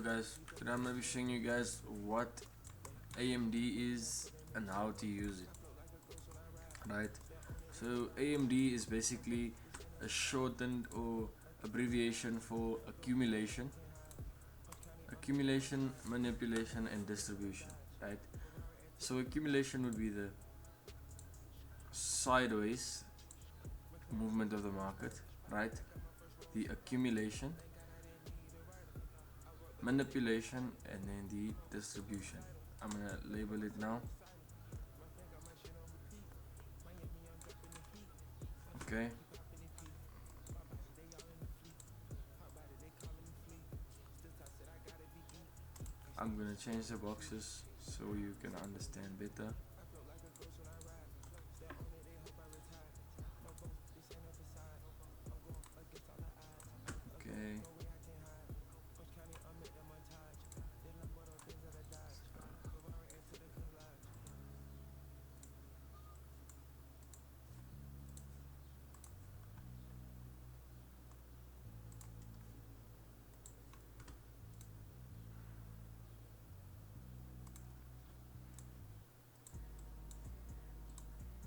guys, today I'm going to be showing you guys what AMD is and how to use it, right? So AMD is basically a shortened or abbreviation for accumulation, manipulation and distribution, right? So accumulation would be the sideways movement of the market, right? The accumulation, manipulation and then the distribution. I'm gonna label it now. Okay, I'm gonna change the boxes so you can understand better. Okay,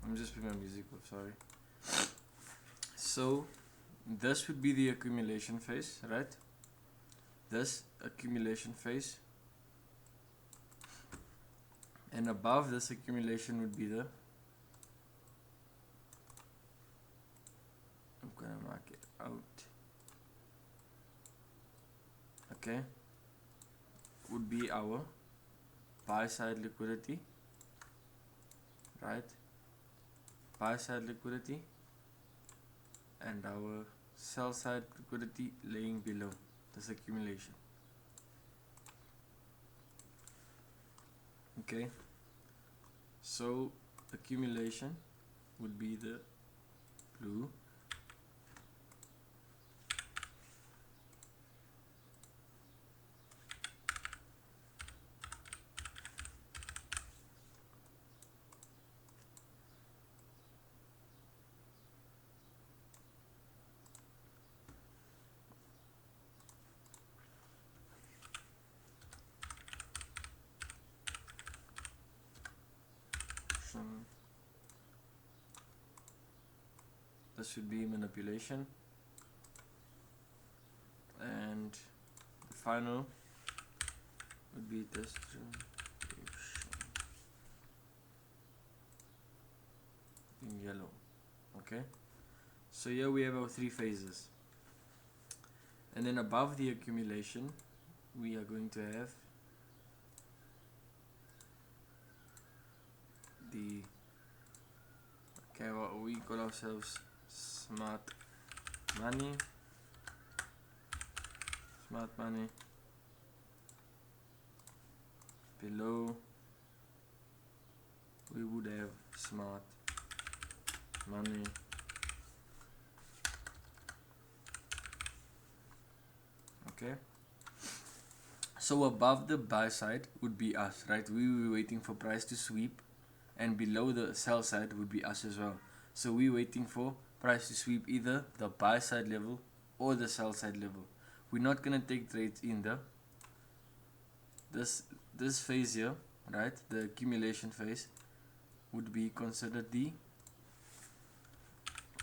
I'm just putting my music off, sorry. So this would be the accumulation phase, right? This accumulation phase, and above this accumulation would be the, I'm gonna mark it out, okay, would be our buy side liquidity, right? Buy side liquidity, and our sell side liquidity laying below this accumulation. Okay, so accumulation would be the blue, this should be manipulation, and the final would be distribution in yellow. Okay, so here we have our three phases, and then above the accumulation we are going to have the, okay, what we call ourselves smart money. Below we would have smart money, okay. So above the buy side would be us, right? We will be waiting for price to sweep, and below the sell side would be us as well. So we're waiting for price to sweep either the buy side level or the sell side level. We're not gonna take trades in the this phase here, right? The accumulation phase would be considered the,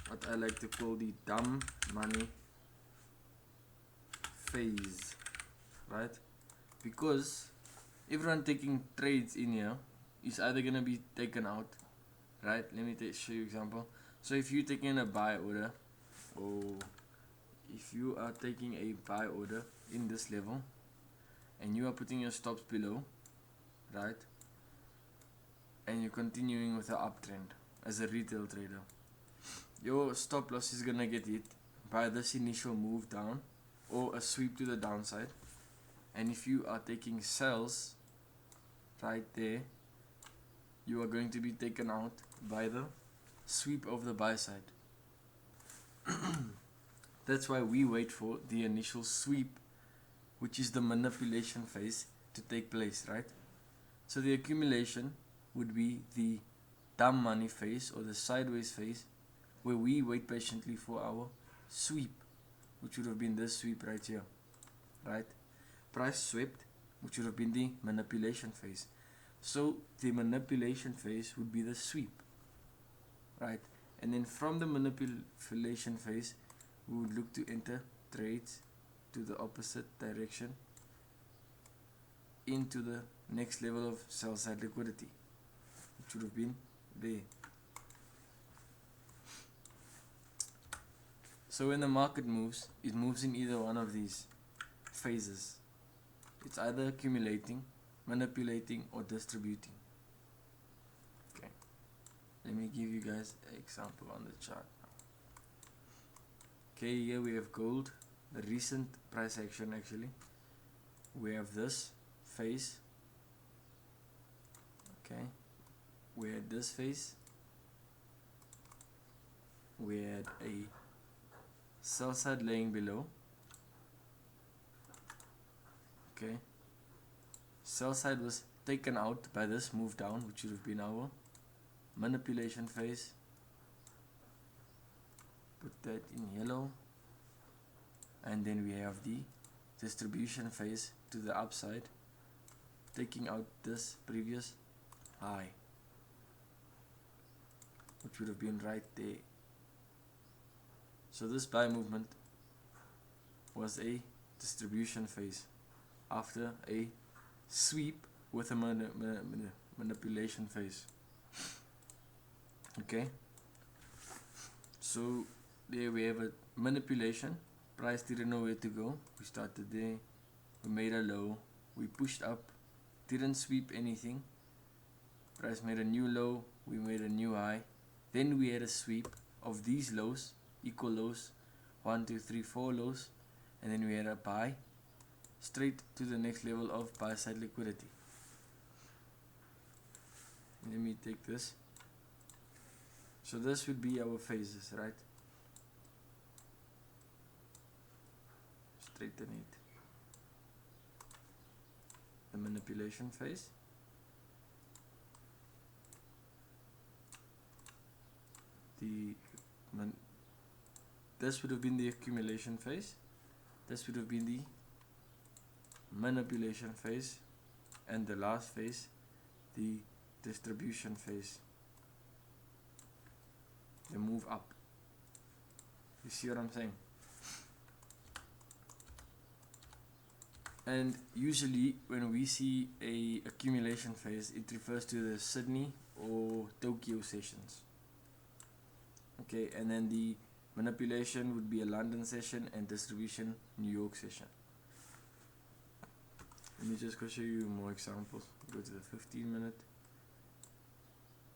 what I like to call the dumb money phase, right? Because everyone taking trades in here is either gonna be taken out, right? Let me show you example. So if you're taking a buy order, or if you are taking a buy order in this level and you are putting your stops below, right, and you're continuing with the uptrend as a retail trader, your stop loss is gonna get hit by this initial move down or a sweep to the downside. And if you are taking sells right there, you are going to be taken out by the sweep of the buy side. That's why we wait for the initial sweep, which is the manipulation phase, to take place, right? So the accumulation would be the dumb money phase or the sideways phase, where we wait patiently for our sweep, which would have been this sweep right here, right? price swept, which would have been the manipulation phase. So the manipulation phase would be the sweep, right? And then from the manipulation phase, we would look to enter trades to the opposite direction into the next level of sell side liquidity, which would have been there. So when the market moves, it moves in either one of these phases. It's either accumulating, manipulating, or distributing. Okay, let me give you guys an example on the chart. Okay, here we have gold, the recent price action actually. We have this phase. Okay, we had this phase. We had a sell side laying below. Okay, sell side was taken out by this move down, which would have been our manipulation phase. Put that in yellow. And then we have the distribution phase to the upside, taking out this previous high, which would have been right there. So this buy movement was a distribution phase after a sweep with a manipulation phase. Okay, so there we have a manipulation. Price didn't know where to go. We started there, we made a low, we pushed up, didn't sweep anything. Price made a new low, we made a new high. Then we had a sweep of these lows, equal lows, 1, 2, 3, 4 lows, and then we had a buy straight to the next level of buy side liquidity. Let me take this. So this would be our phases, right? Straighten it. The manipulation phase, this would have been the accumulation phase, this would have been the manipulation phase, and the last phase, the distribution phase, the move up. You see what I'm saying? And usually when we see a accumulation phase, it refers to the Sydney or Tokyo sessions. Okay, and then the manipulation would be a London session and distribution New York session. Let me just go show you more examples. Go to the 15-minute.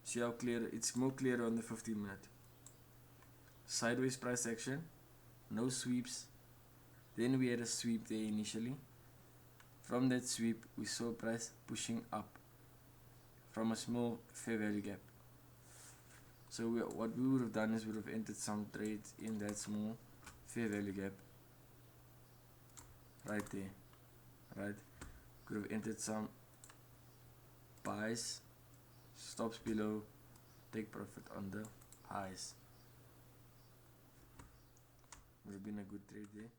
See how clear, it's more clear on the 15-minute. Sideways price action, no sweeps. Then we had a sweep there initially. From that sweep, we saw price pushing up from a small fair value gap. So what we would have done is we would have entered some trades in that small fair value gap right there, right? Could have entered some buys, stops below, take profit on the highs. Would have been a good trade there.